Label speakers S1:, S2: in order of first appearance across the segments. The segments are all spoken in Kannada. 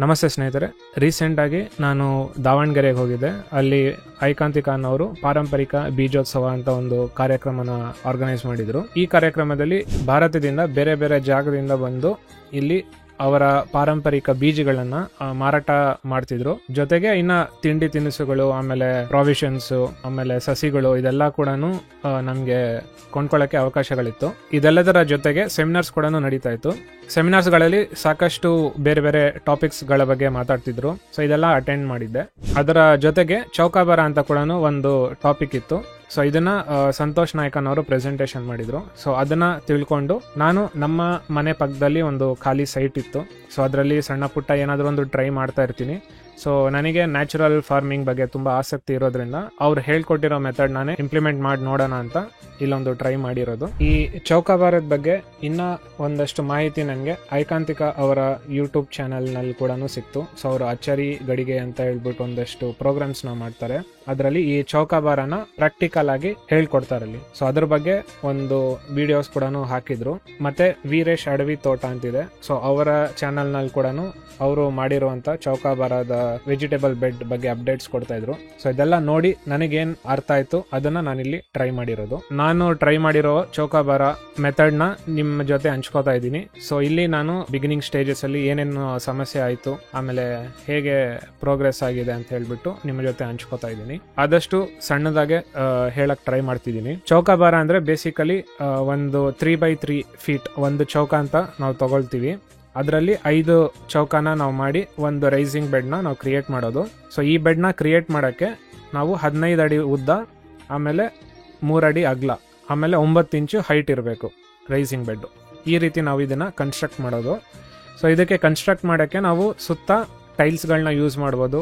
S1: ನಮಸ್ತೆ ಸ್ನೇಹಿತರೆ, ರೀಸೆಂಟಾಗಿ ನಾನು ದಾವಣಗೆರೆಗೆ ಹೋಗಿದ್ದೆ. ಅಲ್ಲಿ ಐಕಾಂತಿ ಖಾನ್ ಅವರು ಪಾರಂಪರಿಕ ಬೀಜೋತ್ಸವ ಅಂತ ಒಂದು ಕಾರ್ಯಕ್ರಮನ ಆರ್ಗನೈಸ್ ಮಾಡಿದ್ರು. ಈ ಕಾರ್ಯಕ್ರಮದಲ್ಲಿ ಭಾರತದಿಂದ ಬೇರೆ ಬೇರೆ ಜಾಗದಿಂದ ಬಂದು ಇಲ್ಲಿ ಅವರ ಪಾರಂಪರಿಕ ಬೀಜಗಳನ್ನ ಮಾರಾಟ ಮಾಡ್ತಿದ್ರು. ಜೊತೆಗೆ ಇನ್ನ ತಿಂಡಿ ತಿನಿಸುಗಳು, ಆಮೇಲೆ ಪ್ರಾವಿಷನ್ಸ್, ಆಮೇಲೆ ಸಸಿಗಳು, ಇದೆಲ್ಲ ಕೂಡ ನಮ್ಗೆ ಕೊಂಡ್ಕೊಳ್ಳಕ್ಕೆ ಅವಕಾಶಗಳಿತ್ತು. ಇದೆಲ್ಲದರ ಜೊತೆಗೆ ಸೆಮಿನಾರ್ಸ್ ಕೂಡ ನಡೀತಾ ಇತ್ತು. ಸೆಮಿನಾರ್ಸ್ ಗಳಲ್ಲಿ ಸಾಕಷ್ಟು ಬೇರೆ ಬೇರೆ ಟಾಪಿಕ್ಸ್ ಗಳ ಬಗ್ಗೆ ಮಾತಾಡ್ತಿದ್ರು. ಸೊ ಇದೆಲ್ಲ ಅಟೆಂಡ್ ಮಾಡಿದ್ದೆ. ಅದರ ಜೊತೆಗೆ ಚೌಕಾಬಾರ ಅಂತ ಕೂಡ ಒಂದು ಟಾಪಿಕ್ ಇತ್ತು. ಸೊ ಇದನ್ನ ಸಂತೋಷ್ ನಾಯ್ಕನ್ ಅವರು ಪ್ರೆಸೆಂಟೇಶನ್ ಮಾಡಿದ್ರು. ಸೊ ಅದನ್ನ ತಿಳ್ಕೊಂಡು ನಾನು ನಮ್ಮ ಮನೆ ಪಕ್ಕದಲ್ಲಿ ಒಂದು ಖಾಲಿ ಸೈಟ್ ಇತ್ತು. ಸೊ ಅದರಲ್ಲಿ ಸಣ್ಣ ಪುಟ್ಟ ಏನಾದರೂ ಒಂದು ಟ್ರೈ ಮಾಡ್ತಾ ಇರ್ತೀನಿ. ಸೊ ನನಗೆ ನ್ಯಾಚುರಲ್ ಫಾರ್ಮಿಂಗ್ ಬಗ್ಗೆ ತುಂಬಾ ಆಸಕ್ತಿ ಇರೋದ್ರಿಂದ ಅವ್ರು ಹೇಳ್ಕೊಟ್ಟಿರೋ ಮೆಥಡ್ ನಾನೇ ಇಂಪ್ಲಿಮೆಂಟ್ ಮಾಡಿ ನೋಡೋಣ ಅಂತ ಇಲ್ಲೊಂದು ಟ್ರೈ ಮಾಡಿರೋದು. ಈ ಚೌಕಾಬಾರದ ಬಗ್ಗೆ ಇನ್ನ ಒಂದಷ್ಟು ಮಾಹಿತಿ ನನಗೆ ಐಕಾಂತಿಕ ಅವರ ಯೂಟ್ಯೂಬ್ ಚಾನೆಲ್ ನಲ್ಲಿ ಕೂಡ ಸಿಕ್ತು. ಸೊ ಅವರು ಅಚ್ಚರಿ ಗಡಿಗೆ ಅಂತ ಹೇಳ್ಬಿಟ್ಟು ಒಂದಷ್ಟು ಪ್ರೋಗ್ರಾಮ್ಸ್ ನ ಮಾಡ್ತಾರೆ. ಅದರಲ್ಲಿ ಈ ಚೌಕಾಬಾರನ ಪ್ರಾಕ್ಟಿಕಲ್ ಆಗಿ ಹೇಳ್ಕೊಡ್ತಾರಲ್ಲಿ. ಸೊ ಅದ್ರ ಬಗ್ಗೆ ಒಂದು ವಿಡಿಯೋಸ್ ಕೂಡ ಹಾಕಿದ್ರು. ಮತ್ತೆ ವೀರೇಶ್ ಅಡವಿ ತೋಟ ಅಂತಿದೆ. ಸೊ ಅವರ ಚಾನೆಲ್ ನಲ್ಲಿ ಕೂಡ ಅವರು ಮಾಡಿರುವಂತ ಚೌಕಾಬಾರದ ವೆಜಿಟೇಬಲ್ ಬೆಡ್ ಬಗ್ಗೆ ಅಪ್ಡೇಟ್ಸ್ ಕೊಡ್ತಾ ಇದ್ರು. ಸೊ ಇದೆಲ್ಲ ನೋಡಿ ನನಗೇನ್ ಅರ್ಥ ಆಯ್ತು ಅದನ್ನ ನಾನಿಲ್ಲಿ ಟ್ರೈ ಮಾಡಿರೋದು. ನಾನು ಟ್ರೈ ಮಾಡಿರೋ ಚೌಕಾಬಾರ ಮೆಥಡ್ ನ ನಿಮ್ಮ ಜೊತೆ ಹಂಚ್ಕೋತಾ ಇದ್ದೀನಿ. ಸೊ ಇಲ್ಲಿ ನಾನು ಬಿಗಿನಿಂಗ್ ಸ್ಟೇಜಸ್ ಅಲ್ಲಿ ಏನೇನು ಸಮಸ್ಯೆ ಆಯ್ತು, ಆಮೇಲೆ ಹೇಗೆ ಪ್ರೋಗ್ರೆಸ್ ಆಗಿದೆ ಅಂತ ಹೇಳ್ಬಿಟ್ಟು ನಿಮ್ಮ ಜೊತೆ ಹಂಚ್ಕೋತಾ ಇದ್ದೀನಿ. ಆದಷ್ಟು ಸಣ್ಣದಾಗೆ ಹೇಳಕ್ ಟ್ರೈ ಮಾಡ್ತಿದ್ದೀನಿ. ಚೌಕಾಬಾರ ಅಂದ್ರೆ ಬೇಸಿಕಲಿ ಒಂದು 3x3 ಫೀಟ್ ಒಂದು ಚೌಕ ಅಂತ ನಾವು ತಗೊಳ್ತೀವಿ. ಅದರಲ್ಲಿ 5 ಚೌಕನ ನಾವು ಮಾಡಿ ಒಂದು ರೈಸಿಂಗ್ ಬೆಡ್ ನ ನಾವು ಕ್ರಿಯೇಟ್ ಮಾಡೋದು. ಸೊ ಈ ಬೆಡ್ ನ ಕ್ರಿಯೇಟ್ ಮಾಡಕ್ಕೆ ನಾವು 15 ಅಡಿ ಉದ್ದ, ಆಮೇಲೆ 3 ಅಡಿ ಅಗಲ, ಆಮೇಲೆ 9 ಇಂಚು ಹೈಟ್ ಇರಬೇಕು ರೈಸಿಂಗ್ ಬೆಡ್. ಈ ರೀತಿ ನಾವು ಇದನ್ನ ಕನ್ಸ್ಟ್ರಕ್ಟ್ ಮಾಡೋದು. ಸೊ ಇದಕ್ಕೆ ಕನ್ಸ್ಟ್ರಕ್ಟ್ ಮಾಡಕ್ಕೆ ನಾವು ಸುತ್ತ ಟೈಲ್ಸ್ಗಳನ್ನ ಯೂಸ್ ಮಾಡ್ಬೋದು,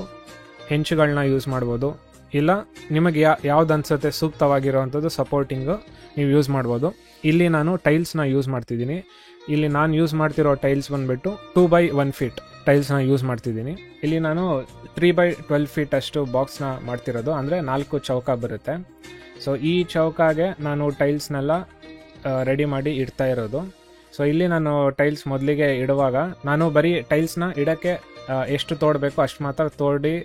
S1: ಹೆಂಚುಗಳನ್ನ ಯೂಸ್ ಮಾಡ್ಬೋದು, ಇಲ್ಲ ನಿಮಗೆ ಯಾವ್ದು ಅನ್ಸುತ್ತೆ ಸೂಕ್ತವಾಗಿರುವಂಥದ್ದು ಸಪೋರ್ಟಿಂಗ್ ನೀವು ಯೂಸ್ ಮಾಡ್ಬೋದು. ಇಲ್ಲಿ ನಾನು ಟೈಲ್ಸ್ನ ಯೂಸ್ ಮಾಡ್ತಿದ್ದೀನಿ. ಇಲ್ಲಿ ನಾನು ಯೂಸ್ ಮಾಡ್ತಿರೋ ಟೈಲ್ಸ್ ಬಂದ್ಬಿಟ್ಟು 2x1 ಫೀಟ್ ಟೈಲ್ಸ್ನ ಯೂಸ್ ಮಾಡ್ತಿದ್ದೀನಿ. ಇಲ್ಲಿ ನಾನು 3x12 ಫೀಟ್ ಅಷ್ಟು ಬಾಕ್ಸ್ನ ಮಾಡ್ತಿರೋದು, ಅಂದರೆ 4 ಚೌಕ ಬರುತ್ತೆ. ಸೊ ಈ ಚೌಕಾಗೆ ನಾನು ಟೈಲ್ಸ್ನೆಲ್ಲ ರೆಡಿ ಮಾಡಿ ಇಡ್ತಾ ಇರೋದು. ಸೊ ಇಲ್ಲಿ ನಾನು ಟೈಲ್ಸ್ ಮೊದಲಿಗೆ ಇಡುವಾಗ ನಾನು ಬರೀ ಟೈಲ್ಸ್ನ ಇಡಕ್ಕೆ ಎಷ್ಟು ತೋಡಬೇಕು ಅಷ್ಟು ಮಾತ್ರ ತೋಡಿ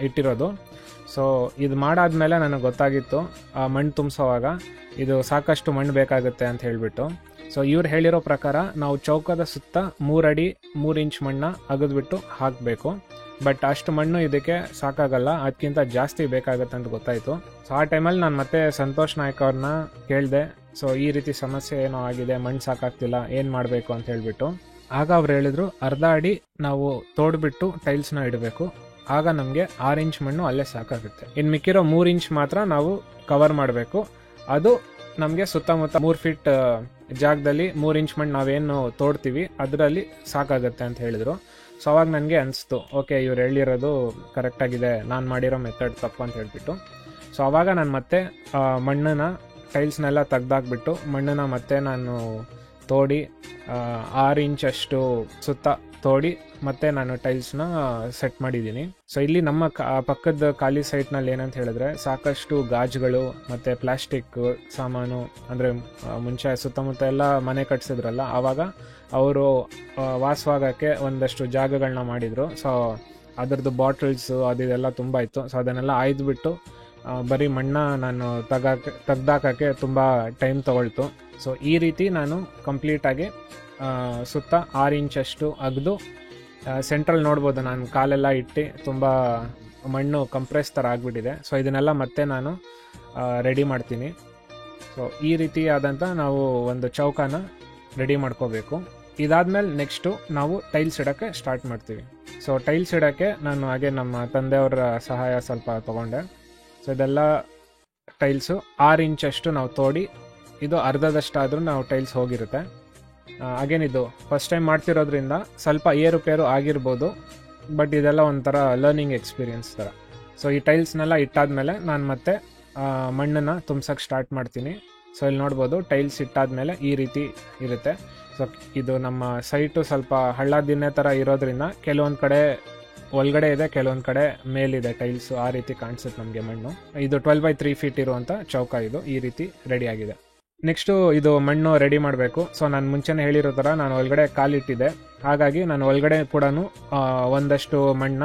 S1: ಇಟ್ಟಿರೋದು. ಸೊ ಇದು ಮಾಡಾದ್ಮೇಲೆ ನನಗೆ ಗೊತ್ತಾಗಿತ್ತು ಮಣ್ಣು ತುಂಬಿಸೋವಾಗ ಇದು ಸಾಕಷ್ಟು ಮಣ್ಣು ಬೇಕಾಗುತ್ತೆ ಅಂತ ಹೇಳ್ಬಿಟ್ಟು. ಸೊ ಇವ್ರು ಹೇಳಿರೋ ಪ್ರಕಾರ ನಾವು ಚೌಕದ ಸುತ್ತ 3 ಅಡಿ 3 ಇಂಚ್ ಮಣ್ಣ ಅಗದ್ಬಿಟ್ಟು ಹಾಕಬೇಕು. ಬಟ್ ಅಷ್ಟು ಮಣ್ಣು ಇದಕ್ಕೆ ಸಾಕಾಗಲ್ಲ, ಅದಕ್ಕಿಂತ ಜಾಸ್ತಿ ಬೇಕಾಗುತ್ತೆ ಅಂತ ಗೊತ್ತಾಯಿತು. ಸೊ ಆ ಟೈಮಲ್ಲಿ ನಾನು ಮತ್ತೆ ಸಂತೋಷ್ ನಾಯ್ಕ ಅವ್ರನ್ನ ಕೇಳಿದೆ. ಸೊ ಈ ರೀತಿ ಸಮಸ್ಯೆ ಏನೋ ಆಗಿದೆ, ಮಣ್ಣು ಸಾಕಾಗ್ತಿಲ್ಲ, ಏನು ಮಾಡಬೇಕು ಅಂತ ಹೇಳ್ಬಿಟ್ಟು. ಆಗ ಅವ್ರು ಹೇಳಿದ್ರು, ಅರ್ಧ ಅಡಿ ನಾವು ತೋಡ್ಬಿಟ್ಟು ಟೈಲ್ಸ್ನ ಇಡಬೇಕು, ಆಗ ನಮಗೆ 6 ಇಂಚ್ ಮಣ್ಣು ಅಲ್ಲೇ ಸಾಕಾಗುತ್ತೆ. ಇನ್ನು ಮಿಕ್ಕಿರೋ 3 ಇಂಚ್ ಮಾತ್ರ ನಾವು ಕವರ್ ಮಾಡಬೇಕು. ಅದು ನಮಗೆ ಸುತ್ತಮುತ್ತ 3 ಫೀಟ್ ಜಾಗದಲ್ಲಿ 3 ಇಂಚ್ ಮಣ್ಣು ನಾವೇನು ತೋಡ್ತೀವಿ ಅದರಲ್ಲಿ ಸಾಕಾಗುತ್ತೆ ಅಂತ ಹೇಳಿದ್ರು. ಸೊ ಅವಾಗ ನನಗೆ ಅನಿಸ್ತು, ಓಕೆ ಇವ್ರು ಹೇಳಿರೋದು ಕರೆಕ್ಟಾಗಿದೆ, ನಾನು ಮಾಡಿರೋ ಮೆಥಡ್ ತಪ್ಪು ಅಂತ ಹೇಳ್ಬಿಟ್ಟು. ಸೊ ಅವಾಗ ನಾನು ಮತ್ತೆ ಮಣ್ಣನ್ನ ಟೈಲ್ಸ್ನೆಲ್ಲ ತೆಗ್ದಾಕ್ಬಿಟ್ಟು ಮಣ್ಣನ್ನ ಮತ್ತೆ ನಾನು ತೋಡಿ 6 ಇಂಚಷ್ಟು ಸುತ್ತ ತೋಡಿ ಮತ್ತೆ ನಾನು ಟೈಲ್ಸ್ನ ಸೆಟ್ ಮಾಡಿದ್ದೀನಿ. ಸೊ ಇಲ್ಲಿ ನಮ್ಮ ಪಕ್ಕದ ಖಾಲಿ ಸೈಟ್ನಲ್ಲಿ ಏನಂತ ಹೇಳಿದ್ರೆ ಸಾಕಷ್ಟು ಗಾಜುಗಳು ಮತ್ತೆ ಪ್ಲಾಸ್ಟಿಕ್ ಸಾಮಾನು, ಅಂದರೆ ಮುಂಚೆ ಸುತ್ತಮುತ್ತ ಎಲ್ಲ ಮನೆ ಕಟ್ಸಿದ್ರಲ್ಲ, ಆವಾಗ ಅವರು ವಾಸವಾಗಕ್ಕೆ ಒಂದಷ್ಟು ಜಾಗಗಳನ್ನ ಮಾಡಿದ್ರು. ಸೊ ಅದರದ್ದು ಬಾಟಲ್ಸ್ ಅದೆಲ್ಲ ತುಂಬ ಇತ್ತು. ಸೊ ಅದನ್ನೆಲ್ಲ ಆಯ್ದುಬಿಟ್ಟು ಬರೀ ಮಣ್ಣ ನಾನು ತೆಗ್ದಾಕಕ್ಕೆ ತುಂಬ ಟೈಮ್ ತಗೊಳ್ತು. ಸೊ ಈ ರೀತಿ ನಾನು ಕಂಪ್ಲೀಟಾಗಿ ಸುತ್ತ 6 ಇಂಚಷ್ಟು ಅಗ್ದು ಸೆಂಟ್ರಲ್ ನೋಡ್ಬೋದು, ನಾನು ಕಾಲೆಲ್ಲ ಇಟ್ಟು ತುಂಬ ಮಣ್ಣು ಕಂಪ್ರೆಸ್ ಥರ ಆಗಿಬಿಟ್ಟಿದೆ. ಸೊ ಇದನ್ನೆಲ್ಲ ಮತ್ತೆ ನಾನು ರೆಡಿ ಮಾಡ್ತೀನಿ. ಸೊ ಈ ರೀತಿಯಾದಂಥ ನಾವು ಒಂದು ಚೌಕನ ರೆಡಿ ಮಾಡ್ಕೋಬೇಕು. ಇದಾದ್ಮೇಲೆ ನೆಕ್ಸ್ಟು ನಾವು ಟೈಲ್ಸ್ ಇಡೋಕ್ಕೆ ಸ್ಟಾರ್ಟ್ ಮಾಡ್ತೀವಿ. ಸೊ ಟೈಲ್ಸ್ ಇಡೋಕ್ಕೆ ನಾನು ಹಾಗೆ ನಮ್ಮ ತಂದೆಯವರ ಸಹಾಯ ಸ್ವಲ್ಪ ತೊಗೊಂಡೆ. ಸೊ ಇದೆಲ್ಲ ಟೈಲ್ಸು 6 ಇಂಚಷ್ಟು ನಾವು ತೋಡಿ, ಇದು ಅರ್ಧದಷ್ಟಾದರೂ ನಾವು ಟೈಲ್ಸ್ ಹೋಗಿರುತ್ತೆ. ಹಾಗೇನಿದು ಫಸ್ಟ್ ಟೈಮ್ ಮಾಡ್ತಿರೋದ್ರಿಂದ ಸ್ವಲ್ಪ ಏರುಪೇರು ಆಗಿರ್ಬೋದು, ಬಟ್ ಇದೆಲ್ಲ ಒಂಥರ ಲರ್ನಿಂಗ್ ಎಕ್ಸ್ಪೀರಿಯನ್ಸ್ ಥರ. ಸೊ ಈ ಟೈಲ್ಸ್ನೆಲ್ಲ ಇಟ್ಟಾದ್ಮೇಲೆ ನಾನು ಮತ್ತೆ ಮಣ್ಣನ್ನು ತುಂಬ್ಸೋಕ್ಕೆ ಸ್ಟಾರ್ಟ್ ಮಾಡ್ತೀನಿ. ಸೊ ಇಲ್ಲಿ ನೋಡ್ಬೋದು ಟೈಲ್ಸ್ ಇಟ್ಟಾದ್ಮೇಲೆ ಈ ರೀತಿ ಇರುತ್ತೆ. ಸೊ ಇದು ನಮ್ಮ ಸೈಟು ಸ್ವಲ್ಪ ಹಳ್ಳ ದಿನ್ನೆ ಥರ ಇರೋದ್ರಿಂದ ಕೆಲವೊಂದು ಕಡೆ ಒಳಗಡೆ ಇದೆ, ಕೆಲವೊಂದು ಕಡೆ ಮೇಲಿದೆ ಟೈಲ್ಸು, ಆ ರೀತಿ ಕಾಣಿಸುತ್ತೆ ನಮಗೆ ಮಣ್ಣು. ಇದು 12x3 ಫೀಟ್ ಇರುವಂಥ ಚೌಕ, ಇದು ಈ ರೀತಿ ರೆಡಿ ಆಗಿದೆ. ನೆಕ್ಸ್ಟು ಇದು ಮಣ್ಣು ರೆಡಿ ಮಾಡಬೇಕು. ಸೊ ನಾನು ಮುಂಚೆನೇ ಹೇಳಿರೋ ಥರ ನಾನು ಒಳಗಡೆ ಕಾಲಿಟ್ಟಿದ್ದೆ, ಹಾಗಾಗಿ ನಾನು ಒಳಗಡೆ ಕೂಡ ಒಂದಷ್ಟು ಮಣ್ಣ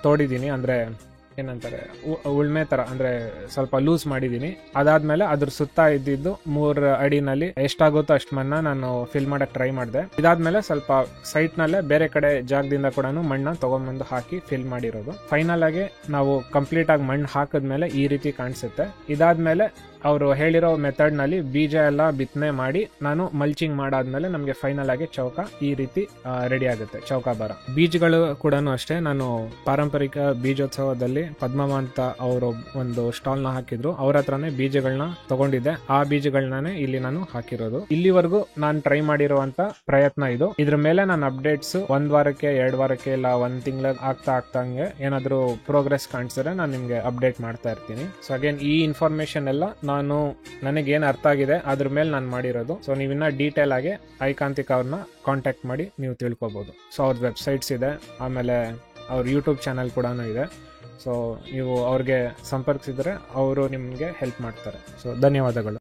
S1: ತೋಡಿದ್ದೀನಿ, ಅಂದರೆ ಏನಂತಾರೆ ಉಳ್ಮೆ ಥರ, ಅಂದರೆ ಸ್ವಲ್ಪ ಲೂಸ್ ಮಾಡಿದ್ದೀನಿ. ಅದಾದಮೇಲೆ ಅದ್ರ ಸುತ್ತ ಇದ್ದಿದ್ದು 3 ಅಡಿನಲ್ಲಿ ಎಷ್ಟಾಗುತ್ತೋ ಅಷ್ಟು ಮಣ್ಣ ನಾನು ಫಿಲ್ ಮಾಡೋಕ್ಕೆ ಟ್ರೈ ಮಾಡಿದೆ. ಇದಾದ್ಮೇಲೆ ಸ್ವಲ್ಪ ಸೈಟ್ನಲ್ಲೇ ಬೇರೆ ಕಡೆ ಜಾಗದಿಂದ ಕೂಡ ಮಣ್ಣ ತೊಗೊಂಡ್ಬಂದು ಹಾಕಿ ಫಿಲ್ ಮಾಡಿರೋದು. ಫೈನಲ್ ಆಗಿ ನಾವು ಕಂಪ್ಲೀಟ್ ಆಗಿ ಮಣ್ಣು ಹಾಕಿದ್ಮೇಲೆ ಈ ರೀತಿ ಕಾಣಿಸುತ್ತೆ. ಇದಾದ್ಮೇಲೆ ಅವರು ಹೇಳಿರೋ ಮೆಥಡ್ನಲ್ಲಿ ಬೀಜ ಎಲ್ಲ ಬಿತ್ತನೆ ಮಾಡಿ ನಾನು ಮಲ್ಚಿಂಗ್ ಮಾಡಾದ್ಮೇಲೆ ನಮಗೆ ಫೈನಲ್ ಆಗಿ ಚೌಕ ಈ ರೀತಿ ರೆಡಿ ಆಗುತ್ತೆ, ಚೌಕಾಬಾರ. ಬೀಜಗಳು ಕೂಡ ಅಷ್ಟೇ, ನಾನು ಪಾರಂಪರಿಕ ಬೀಜೋತ್ಸವದಲ್ಲಿ ಪದ್ಮಮ್ಮ ಅಂತ ಅವರು ಒಂದು ಸ್ಟಾಲ್ನ ಹಾಕಿದ್ರು, ಅವ್ರ ಹತ್ರನೇ ಬೀಜಗಳನ್ನ ತಗೊಂಡಿದ್ದೆ. ಆ ಬೀಜಗಳನ್ನೇ ಇಲ್ಲಿ ನಾನು ಹಾಕಿರೋದು. ಇಲ್ಲಿವರೆಗೂ ನಾನು ಟ್ರೈ ಮಾಡಿರುವಂತ ಪ್ರಯತ್ನ ಇದು. ಇದ್ರ ಮೇಲೆ ನಾನು ಅಪ್ಡೇಟ್ಸ್ 1 ವಾರಕ್ಕೆ 2 ವಾರಕ್ಕೆ ಇಲ್ಲ 1 ತಿಂಗಳ ಆಗ್ತಾಂಗೆ ಏನಾದ್ರು ಪ್ರೋಗ್ರೆಸ್ ಕಾಣಿಸಿದ್ರೆ ನಾನು ನಿಮ್ಗೆ ಅಪ್ಡೇಟ್ ಮಾಡ್ತಾ ಇರ್ತೀನಿ. ಸೊ ಅಗೇನ್ ಈ ಇನ್ಫಾರ್ಮೇಶನ್ ಎಲ್ಲ ನಾನು ನನಗೇನು ಅರ್ಥ ಆಗಿದೆ ಅದ್ರ ಮೇಲೆ ನಾನು ಮಾಡಿರೋದು. ಸೊ ನೀವಿನ್ನ ಡೀಟೇಲ್ ಆಗಿ ಐಕಾಂತಿಕ ಅವ್ರನ್ನ ಕಾಂಟ್ಯಾಕ್ಟ್ ಮಾಡಿ ನೀವು ತಿಳ್ಕೊಬೋದು. ಸೊ ಅವ್ರ ವೆಬ್ಸೈಟ್ಸ್ ಇದೆ, ಆಮೇಲೆ ಅವ್ರ ಯೂಟ್ಯೂಬ್ ಚಾನಲ್ ಕೂಡ ಇದೆ. ಸೊ ನೀವು ಅವ್ರಿಗೆ ಸಂಪರ್ಕಿಸಿದ್ರೆ ಅವರು ನಿಮಗೆ ಹೆಲ್ಪ್ ಮಾಡ್ತಾರೆ. ಸೊ ಧನ್ಯವಾದಗಳು.